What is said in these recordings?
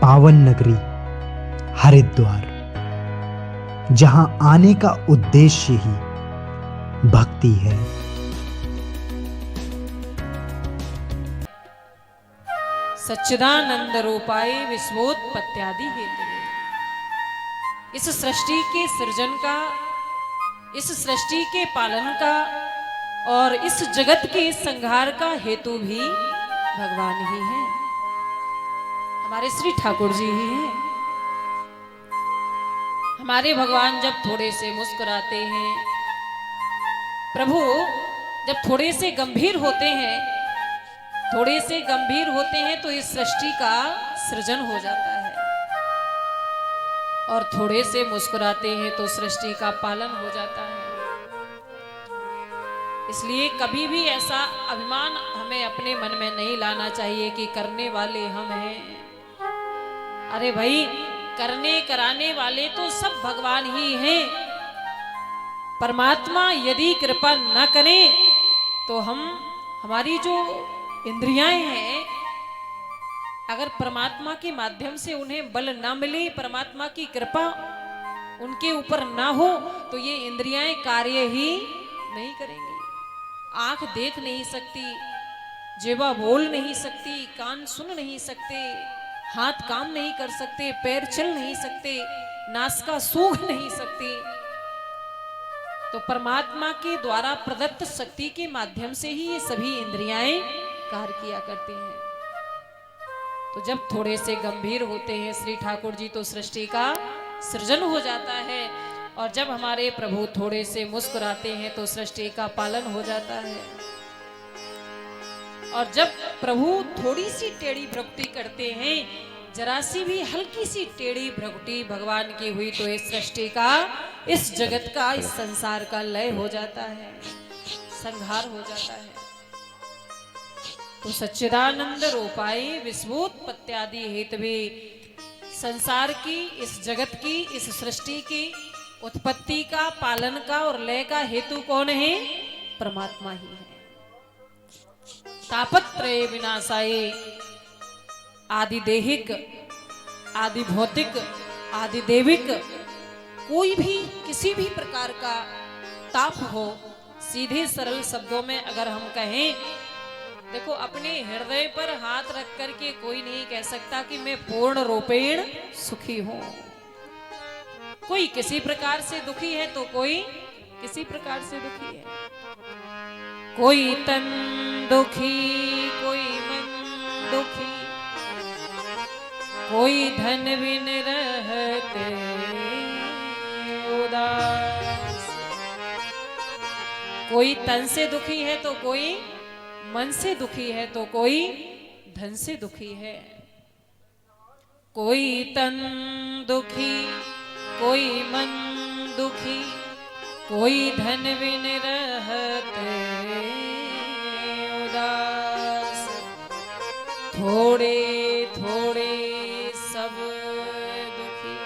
पावन नगरी हरिद्वार, जहां आने का उद्देश्य ही भक्ति है। सच्चिदानंद रूपाय विश्वोत्पत्त्यादि हेतु, इस सृष्टि के सृजन का, इस सृष्टि के पालन का और इस जगत के संहार का हेतु भी भगवान ही है, हमारे श्री ठाकुर जी ही हैं। हमारे भगवान जब थोड़े से मुस्कुराते हैं, प्रभु जब थोड़े से गंभीर होते हैं, तो इस सृष्टि का सृजन हो जाता है, और थोड़े से मुस्कुराते हैं तो सृष्टि का पालन हो जाता है। इसलिए कभी भी ऐसा अभिमान हमें अपने मन में नहीं लाना चाहिए कि करने वाले हम हैं। अरे भाई, करने कराने वाले तो सब भगवान ही हैं। परमात्मा यदि कृपा न करे तो हमारी जो इंद्रियां हैं, अगर परमात्मा के माध्यम से उन्हें बल ना मिले, परमात्मा की कृपा उनके ऊपर ना हो, तो ये इंद्रियां कार्य ही नहीं करेंगी। आंख देख नहीं सकती, जिह्वा बोल नहीं सकती, कान सुन नहीं सकते, हाथ काम नहीं कर सकते, पैर चल नहीं सकते, नासिका सूंघ नहीं सकती। तो परमात्मा के द्वारा प्रदत्त शक्ति के माध्यम से ही ये सभी इंद्रियां कार्य किया करती हैं। तो जब थोड़े से गंभीर होते हैं श्री ठाकुर जी, तो सृष्टि का सृजन हो जाता है, और जब हमारे प्रभु थोड़े से मुस्कुराते हैं तो सृष्टि का पालन हो जाता है। और जब प्रभु थोड़ी सी टेढ़ी भ्रुकुटी करते हैं, जरा सी भी हल्की सी टेढ़ी भ्रुकुटी भगवान की हुई, तो इस सृष्टि का, इस जगत का, इस संसार का लय हो जाता है, संहार हो जाता है। तो सच्चिदानंद रूपाय विश्वोत्पत्त्यादि हेतवे, संसार की, इस जगत की, इस सृष्टि की उत्पत्ति का, पालन का और लय का हेतु कौन है? परमात्मा ही है। तापत्रय विनाशाय, आदि देहिक, आदि भौतिक, आदि देविक कोई भी किसी भी प्रकार का ताप हो, सीधे सरल शब्दों में अगर हम कहें, देखो अपने हृदय पर हाथ रख करके कोई नहीं कह सकता कि मैं पूर्ण रूपेण सुखी हूं। कोई किसी प्रकार से दुखी है तो कोई किसी प्रकार से दुखी है। कोई तन दुखी, कोई मन दुखी, कोई धन बिन रहते उदास। कोई तन से दुखी है तो कोई मन से दुखी है, तो कोई धन से दुखी है। कोई तन दुखी, कोई मन दुखी, कोई धन बिन रहते उदास। थोड़े थोड़े सब दुखी।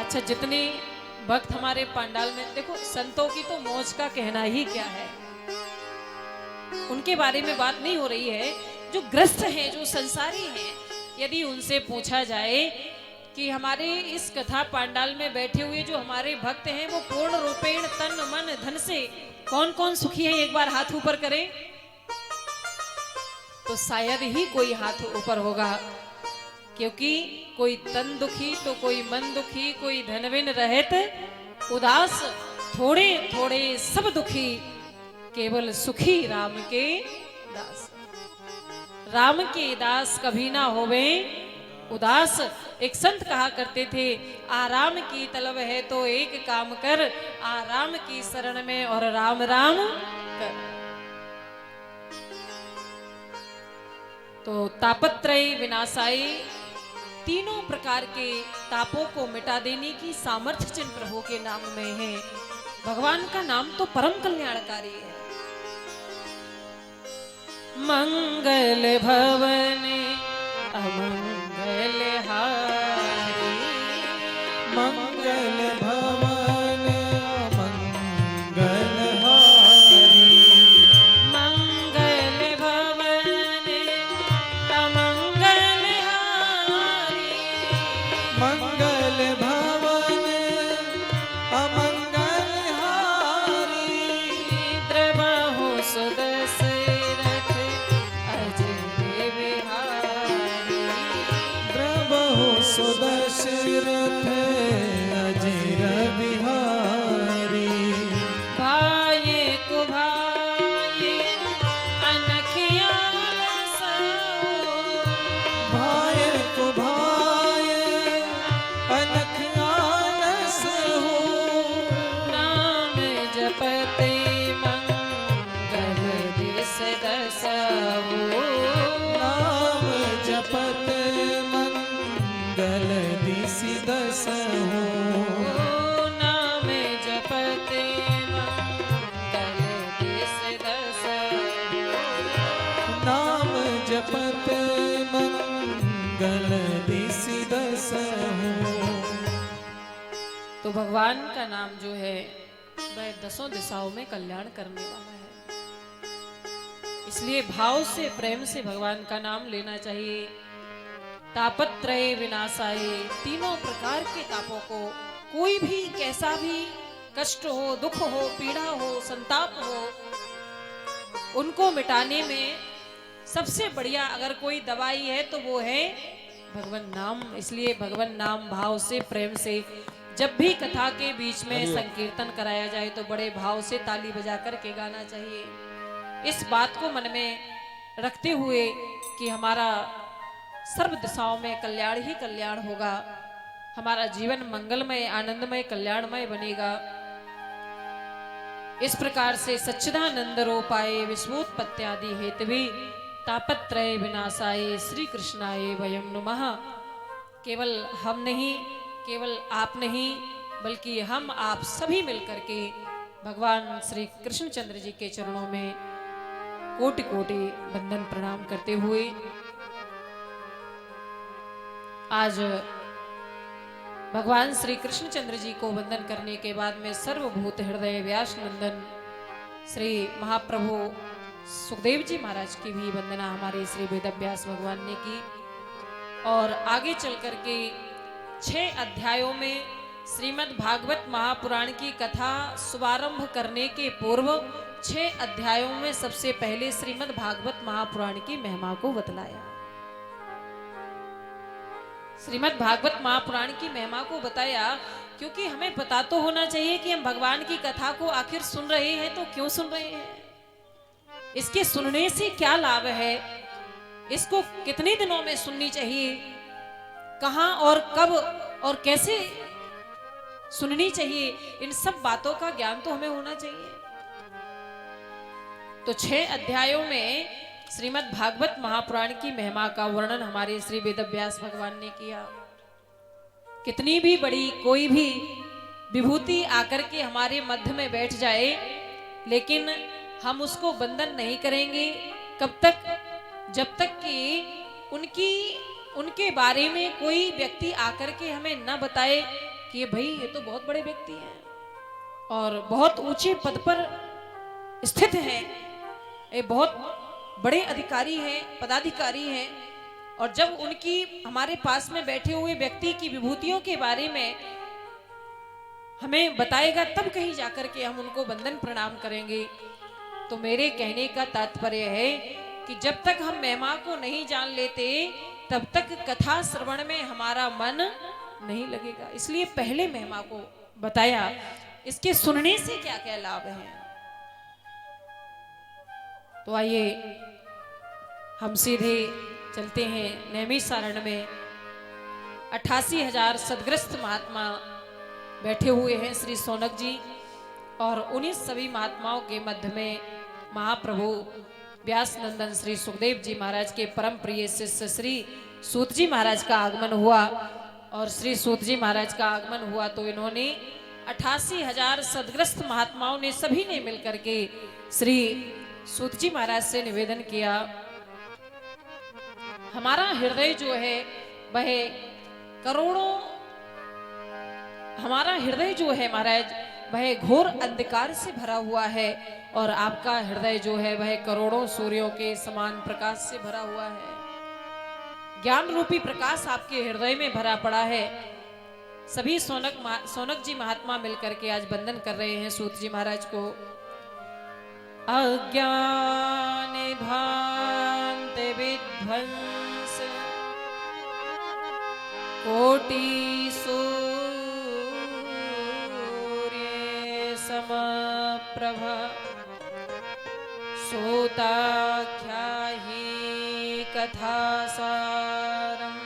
अच्छा, जितने भक्त हमारे पंडाल में, देखो संतों की तो मौज का कहना ही क्या है, उनके बारे में बात नहीं हो रही है। जो ग्रस्त हैं, जो संसारी हैं, यदि उनसे पूछा जाए कि हमारे इस कथा पांडाल में बैठे हुए जो हमारे भक्त हैं, वो पूर्ण रूपेण तन मन धन से कौन कौन सुखी है, एक बार हाथ ऊपर करें, तो शायद ही कोई हाथ ऊपर होगा। क्योंकि कोई तन दुखी तो कोई मन दुखी, कोई धन बिन रहत उदास। थोड़े थोड़े सब दुखी, केवल सुखी राम के दास। राम के दास कभी ना होवे उदास। एक संत कहा करते थे, आराम की तलब है तो एक काम कर, आराम की शरण में और राम राम कर। तो तापत्रय विनाशाय, तीनों प्रकार के तापों को मिटा देने की सामर्थ्य जिन प्रभु के नाम में है। भगवान का नाम तो परम कल्याणकारी है। मंगल भवन अमंगल हारी, मंगल भवन अमंगल हारी, मंगल भवन अमंगल मंगल दिसि दसहु नाम जपते मंगल दिस दसहु नाम जपत मंगल दिसि दसहु। तो भगवान का नाम जो है वह दसों दिशाओं में कल्याण करने वाला है, इसलिए भाव से प्रेम से भगवान का नाम लेना चाहिए। तापत्रय विनाशाय, तीनों प्रकार के तापों को, कोई भी कैसा भी कष्ट हो, दुख हो, पीड़ा हो, संताप हो, उनको मिटाने में सबसे बढ़िया अगर कोई दवाई है तो वो है भगवान नाम। इसलिए भगवान नाम भाव से प्रेम से जब भी कथा के बीच में संकीर्तन कराया जाए तो बड़े भाव से ताली बजा करके गाना चाहिए। इस बात को मन में रखते हुए कि हमारा सर्व दिशाओं में कल्याण ही कल्याण होगा, हमारा जीवन मंगलमय, आनंदमय, कल्याणमय बनेगा। इस प्रकार से सच्चिदानंद रूपाय विश्वोत्पत्त्यादि हेतवे तापत्रय विनाशाय श्री कृष्णाय वयं नमः। केवल हम नहीं, केवल आप नहीं, बल्कि हम आप सभी मिलकर के भगवान श्री कृष्णचंद्र जी के चरणों में कोटि कोटि वंदन प्रणाम करते हुए आज भगवान श्री कृष्णचंद्र जी को वंदन करने के बाद में सर्वभूत हृदय व्यास नंदन श्री महाप्रभु सुखदेव जी महाराज की भी वंदना हमारे श्री वेदव्यास भगवान ने की। और आगे चल करके 6 अध्यायों में श्रीमद् भागवत महापुराण की कथा शुभारंभ करने के पूर्व 6 अध्यायों में सबसे पहले श्रीमद् भागवत महापुराण की महिमा को बतलाया। श्रीमद् भागवत महापुराण की महिमा को बताया क्योंकि हमें पता तो होना चाहिए कि हम भगवान की कथा को आखिर सुन रहे हैं तो क्यों सुन रहे हैं, इसके सुनने से क्या लाभ है, इसको कितने दिनों में सुननी चाहिए, कहां और कब और कैसे सुननी चाहिए, इन सब बातों का ज्ञान तो हमें होना चाहिए। तो 6 अध्यायों में श्रीमद् भागवत महापुराण की महिमा का वर्णन हमारे श्री वेदव्यास भगवान ने किया। कितनी भी बड़ी कोई भी विभूति आकर के हमारे मध्य में बैठ जाए, लेकिन हम उसको वंदन नहीं करेंगे कब तक, जब तक कि उनके बारे में कोई व्यक्ति आकर के हमें न बताए कि भाई ये तो बहुत बड़े व्यक्ति हैं और बहुत ऊंचे पद पर स्थित हैं, ये बहुत बड़े अधिकारी हैं, पदाधिकारी हैं। और जब उनकी हमारे पास में बैठे हुए व्यक्ति की विभूतियों के बारे में हमें बताएगा तब कहीं जाकर के हम उनको वंदन प्रणाम करेंगे। तो मेरे कहने का तात्पर्य है कि जब तक हम महिमा को नहीं जान लेते तब तक कथा श्रवण में हमारा मन नहीं लगेगा। इसलिए पहले महिमा को बताया, इसके सुनने से क्या क्या लाभ हैं। तो आइए हम सीधे चलते हैं नैमिषारण्य में। 88,000 सदग्रस्त महात्मा बैठे हुए हैं श्री सौनक जी, और उन्हीं सभी महात्माओं के मध्य में महाप्रभु व्यास नंदन श्री सुखदेव जी महाराज के परम प्रिय शिष्य श्री सूत जी महाराज का आगमन हुआ। और श्री सूत जी महाराज का आगमन हुआ तो इन्होंने 88,000 सदग्रस्त महात्माओं ने सभी ने मिलकर के श्री सूत जी महाराज से निवेदन किया, हमारा हृदय जो है वह करोड़ों, हमारा हृदय जो है महाराज वह घोर अंधकार से भरा हुआ है और आपका हृदय जो है वह करोड़ों सूर्यों के समान प्रकाश से भरा हुआ है। ज्ञान रूपी प्रकाश आपके हृदय में भरा पड़ा है। सभी सौनक जी महात्मा मिलकर के आज वंदन कर रहे हैं सूत जी महाराज को। अज्ञान ध्वांत विध्वंस कोटि सूर्य समप्रभा सूताख्याहि कथा सारं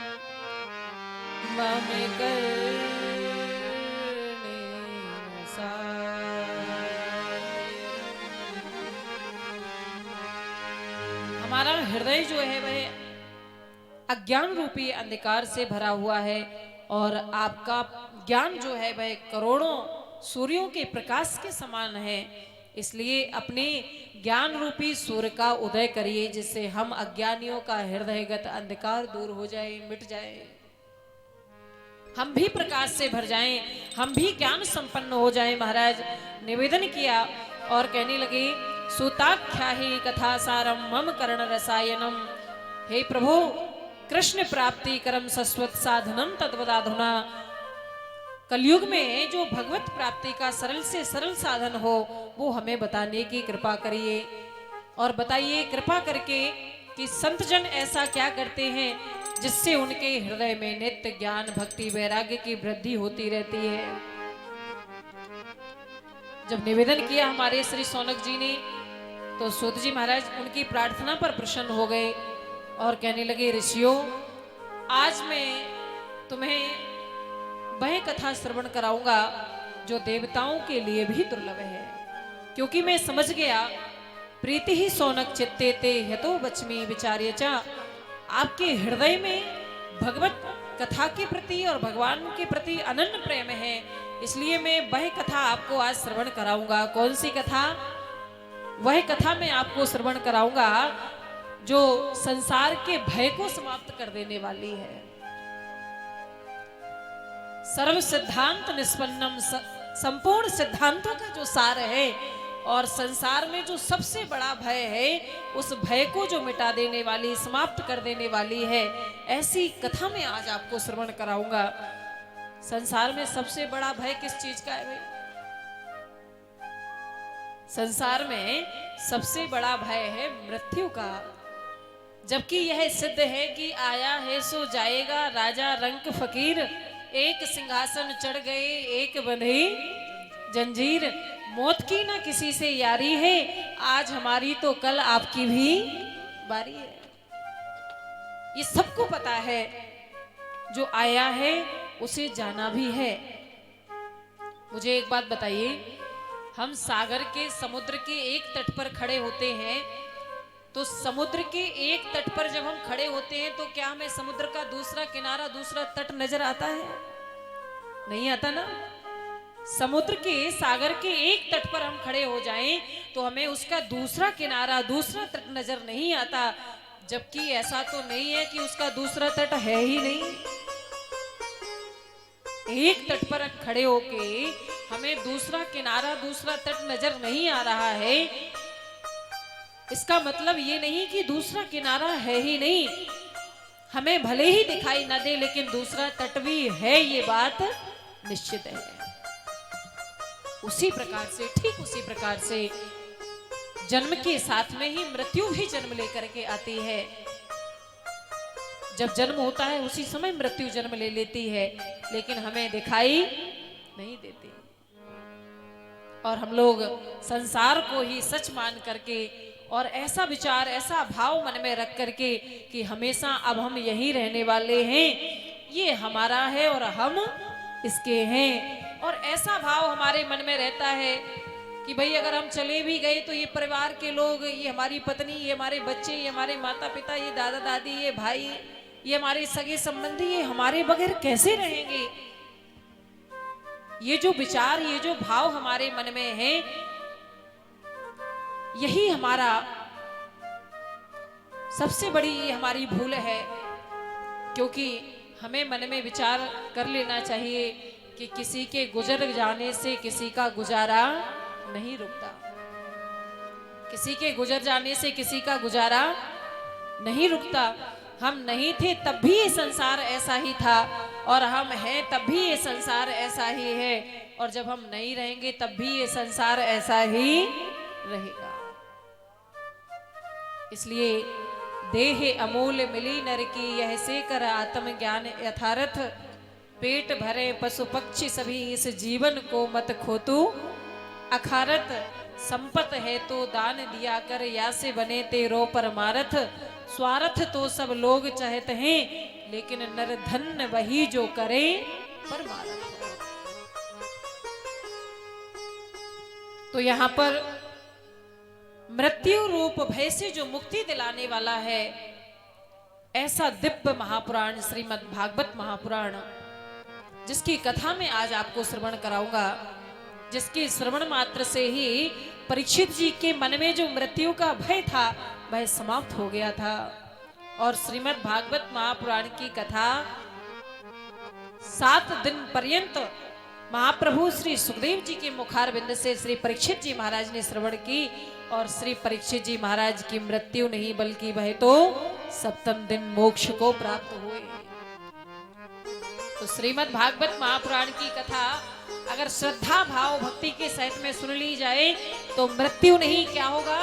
मम कर्णेन हमारा हृदय जो है वह अज्ञान रूपी अंधकार से भरा हुआ है और आपका ज्ञान जो है वह करोड़ों सूर्यों के प्रकाश के समान है। इसलिए अपने ज्ञान रूपी सूर्य का उदय करिए, जिससे हम अज्ञानियों का हृदयगत अंधकार दूर हो जाए, मिट जाए, हम भी प्रकाश से भर जाएं, हम भी ज्ञान संपन्न हो जाएं। महाराज निवेदन किया और कहने लगे, सूताख्या ही कथा सारम मम कर्ण रसायनम। हे प्रभु, कृष्ण प्राप्ति करम सस्वत साधनम तद्वदाधुना। कलयुग में जो भगवत प्राप्ति का सरल से सरल साधन हो वो हमें बताने की कृपा करिए। और बताइए कृपा करके कि संत जन ऐसा क्या करते हैं जिससे उनके हृदय में नित्य ज्ञान भक्ति वैराग्य की वृद्धि होती रहती है। जब निवेदन किया हमारे श्री सौनक जी ने, तो सूत जी महाराज उनकी प्रार्थना पर प्रसन्न हो गए और कहने लगे, ऋषियों, आज मैं तुम्हें वह कथा श्रवण कराऊंगा जो देवताओं के लिए भी दुर्लभ है, क्योंकि मैं समझ गया प्रीति ही सौनक चित्ते ते यतो बचमी विचार्य चा। आपके हृदय में भगवत कथा के प्रति और भगवान के प्रति अनन्य प्रेम है, इसलिए मैं वह कथा आपको आज श्रवण कराऊंगा। कौन सी कथा? वह कथा मैं आपको श्रवण कराऊंगा जो संसार के भय को समाप्त कर देने वाली है। सर्व सिद्धांत निष्पन्नम, संपूर्ण सिद्धांतों का जो सार है और संसार में जो सबसे बड़ा भय है उस भय को जो मिटा देने वाली, समाप्त कर देने वाली है, ऐसी कथा मैं आज आपको श्रवण कराऊंगा। संसार में सबसे बड़ा भय किस चीज का है भाई? संसार में सबसे बड़ा भय है मृत्यु का, जबकि यह सिद्ध है कि आया है सो जाएगा, राजा रंक फकीर, एक सिंहासन चढ़ गए एक बंधी जंजीर। मौत की ना किसी से यारी है, आज हमारी तो कल आपकी भी बारी है। ये सबको पता है, जो आया है उसे जाना भी है। मुझे एक बात बताइए, हम सागर के समुद्र के एक तट पर खड़े होते हैं, तो समुद्र के एक तट पर जब हम खड़े होते हैं तो क्या हमें समुद्र का दूसरा किनारा, दूसरा तट नजर आता है? नहीं आता ना। समुद्र के, सागर के एक तट पर हम खड़े हो जाएं तो हमें उसका दूसरा किनारा, दूसरा तट नजर नहीं आता, जबकि ऐसा तो नहीं है कि उसका दूसरा तट है ही नहीं। एक तट पर खड़े होके हमें दूसरा किनारा, दूसरा तट नजर नहीं आ रहा है, इसका मतलब ये नहीं कि दूसरा किनारा है ही नहीं। हमें भले ही दिखाई न दे लेकिन दूसरा तट भी है, ये बात निश्चित है। उसी प्रकार से, ठीक उसी प्रकार से जन्म के साथ में ही मृत्यु भी जन्म लेकर के आती है। जब जन्म होता है उसी समय मृत्यु जन्म ले लेती है, लेकिन हमें दिखाई नहीं देती। और हम लोग संसार को ही सच मान करके और ऐसा विचार, ऐसा भाव मन में रख करके कि हमेशा अब हम यहीं रहने वाले हैं, ये हमारा है और हम इसके हैं, और ऐसा भाव हमारे मन में रहता है कि भाई अगर हम चले भी गए तो ये परिवार के लोग, ये हमारी पत्नी, ये हमारे बच्चे, ये हमारे माता पिता, ये दादा दादी, ये भाई, ये हमारे सगे संबंधी, ये हमारे बगैर कैसे रहेंगे। ये जो विचार, ये जो भाव हमारे मन में है, यही हमारा सबसे बड़ी ये हमारी भूल है। क्योंकि हमें मन में विचार कर लेना चाहिए कि किसी के गुजर जाने से किसी का गुजारा नहीं रुकता, किसी के गुजर जाने से किसी का गुजारा नहीं रुकता। हम नहीं थे तब भी ये संसार ऐसा ही था, और हम हैं तब भी ये संसार ऐसा ही है, और जब हम नहीं रहेंगे तब भी ये संसार ऐसा ही रहेगा। इसलिए देह अमूल्य मिली नर की, यह से कर आत्म ज्ञान यथार्थ, पेट भरे पशु पक्षी सभी इस जीवन को मत खोतू अखारत। संपत है तो दान दिया कर, या से बने तेरो परमारथ। स्वार्थ तो सब लोग चाहते हैं, लेकिन नर धन्य वही जो करे परमारथ। तो यहां पर मृत्यु रूप भय से जो मुक्ति दिलाने वाला है, ऐसा दिव्य महापुराण श्रीमद् भागवत महापुराण, जिसकी कथा में आज आपको श्रवण कराऊंगा, जिसके श्रवण मात्र से ही परीक्षित जी के मन में जो मृत्यु का भय था वह समाप्त हो गया था। और श्रीमद् भागवत महापुराण की कथा 7 दिन पर्यंत महाप्रभु श्री सुखदेव जी के मुखारविंद से श्री परीक्षित जी महाराज ने श्रवण की, और श्री परीक्षित जी महाराज की मृत्यु नहीं बल्कि वह तो 7वें दिन मोक्ष को प्राप्त हुए। तो श्रीमद् भागवत महापुराण की कथा अगर श्रद्धा भाव भक्ति के सहित में सुन ली जाए तो मृत्यु नहीं, क्या होगा,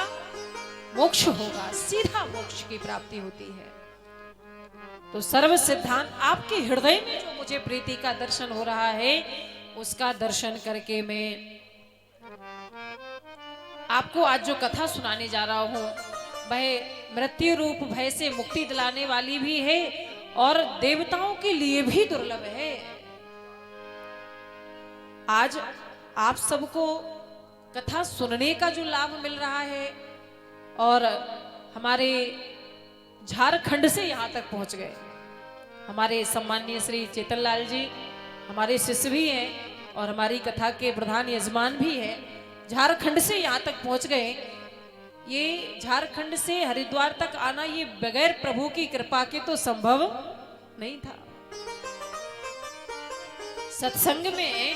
मोक्ष होगा, सीधा मोक्ष की प्राप्ति होती है। तो सर्व सिद्धांत आपके हृदय में जो मुझे प्रीति का दर्शन हो रहा है, उसका दर्शन करके मैं आपको आज जो कथा सुनाने जा रहा हूं वह मृत्यु रूप भय से मुक्ति दिलाने वाली भी है और देवताओं के लिए भी दुर्लभ है। आज आप सबको कथा सुनने का जो लाभ मिल रहा है, और हमारे झारखंड से यहाँ तक पहुंच गए हमारे सम्माननीय श्री चेतन लाल जी, हमारे शिष्य भी हैं और हमारी कथा के प्रधान यजमान भी हैं, झारखंड से यहाँ तक पहुंच गए। ये झारखंड से हरिद्वार तक आना ये बगैर प्रभु की कृपा के तो संभव नहीं था। सत्संग में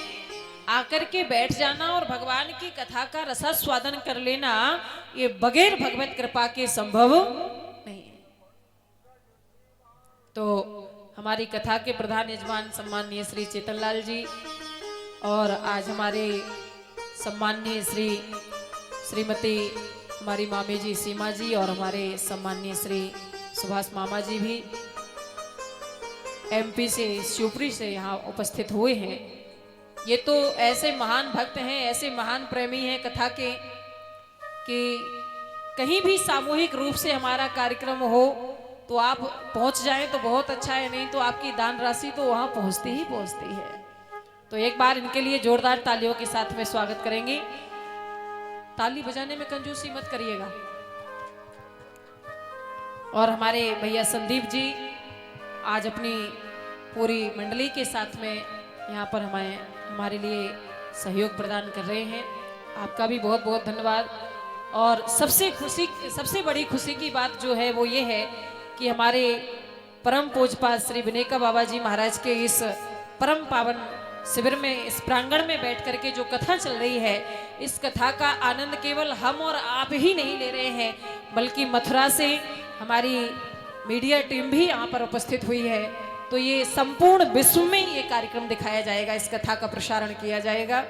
आकर के बैठ जाना और भगवान की कथा का रसास्वादन कर लेना, ये बगैर भगवत कृपा के संभव नहीं है। तो हमारी कथा के प्रधान यजमान सम्माननीय श्री चेतन लाल जी, और आज हमारे सम्माननीय श्रीमती हमारी मामी जी सीमा जी, और हमारे सम्माननीय श्री सुभाष मामा जी भी एमपी से, शिवपुरी से यहाँ उपस्थित हुए हैं। ये तो ऐसे महान भक्त हैं, ऐसे महान प्रेमी हैं कथा के, कि कहीं भी सामूहिक रूप से हमारा कार्यक्रम हो तो आप पहुंच जाएं तो बहुत अच्छा है, नहीं तो आपकी दान राशि तो वहां पहुंचती ही पहुंचती है। तो एक बार इनके लिए जोरदार तालियों के साथ में स्वागत करेंगे। ताली बजाने में कंजूसी मत करिएगा। और हमारे भैया संदीप जी आज अपनी पूरी मंडली के साथ में यहाँ पर हमारे लिए सहयोग प्रदान कर रहे हैं। आपका भी बहुत बहुत धन्यवाद। और सबसे बड़ी खुशी की बात जो है वो ये है कि हमारे परम पूज्यपाद श्री विनेका बाबा जी महाराज के इस परम पावन शिविर में, इस प्रांगण में बैठ करके जो कथा चल रही है, इस कथा का आनंद केवल हम और आप ही नहीं ले रहे हैं, बल्कि मथुरा से हमारी मीडिया टीम भी यहाँ पर उपस्थित हुई है। तो ये संपूर्ण विश्व में ये कार्यक्रम दिखाया जाएगा, इस कथा का प्रसारण किया जाएगा।